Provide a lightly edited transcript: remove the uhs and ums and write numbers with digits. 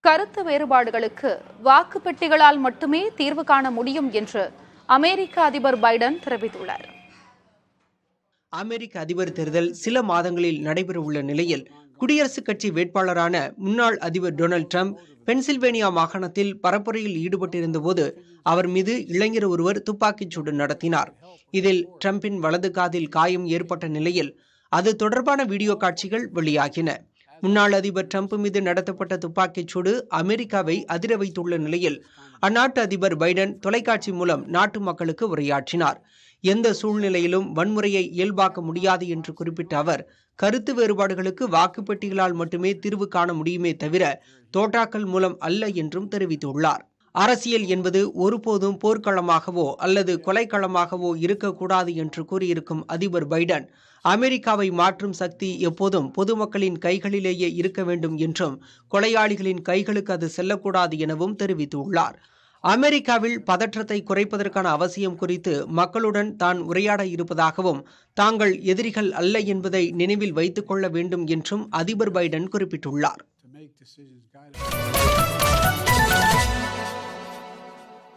கருத்து வேறுபாடுகளுக்கு வாக்குப்பெட்டிகளால் மட்டுமே தீர்வு காண முடியும் என்று அமெரிக்க அதிபர் பைடன் தெரிவித்துள்ளார். அமெரிக்க அதிபர் தேர்தல் சில மாதங்களில் நடைபெறவுள்ள நிலையில் குடியரசுக் கட்சி வேட்பாளரான முன்னாள் அதிபர் டொனால்டு டிரம்ப் பென்சில்வேனியா மாகாணத்தில் பரப்புரையில் ஈடுபட்டிருந்த போது அவர் மீது இளைஞர் ஒருவர் துப்பாக்கிச் சூடு நடத்தினார். இதில் டிரம்பின் வலது காதில் காயம் ஏற்பட்ட நிலையில் அது தொடர்பான வீடியோ காட்சிகள் வெளியாகின. முன்னாள் அதிபர் டிரம்ப் மீது நடத்தப்பட்ட துப்பாக்கிச் சூடு அமெரிக்காவை அதிர வைத்துள்ள நிலையில் அந்நாட்டு அதிபர் பைடன் தொலைக்காட்சி மூலம் நாட்டு மக்களுக்கு உரையாற்றினார். எந்த சூழ்நிலையிலும் வன்முறையை இயல்பாக்க முடியாது என்று குறிப்பிட்ட அவர், கருத்து வேறுபாடுகளுக்கு வாக்குப்பெட்டிகளால் மட்டுமே தீர்வு காண முடியுமே தவிர தோட்டாக்கள் மூலம் அல்ல என்றும் தெரிவித்துள்ளார். அரசியல் என்பது ஒருபோதும் போர்க்களமாகவோ அல்லது கொலைக்களமாகவோ இருக்கக்கூடாது என்று கூறியிருக்கும் அதிபர் பைடன், அமெரிக்காவை மாற்றும் சக்தி எப்போதும் பொதுமக்களின் கைகளிலேயே இருக்க வேண்டும் என்றும் கொலையாளிகளின் கைகளுக்கு அது செல்லக்கூடாது எனவும் தெரிவித்துள்ளார். அமெரிக்காவில் பதற்றத்தை குறைப்பதற்கான அவசியம் குறித்து மக்களுடன் தான் உரையாட இருப்பதாகவும் தாங்கள் எதிரிகள் அல்ல என்பதை நினைவில் வைத்துக் கொள்ள வேண்டும் என்றும் அதிபர் பைடன் குறிப்பிட்டுள்ளார்.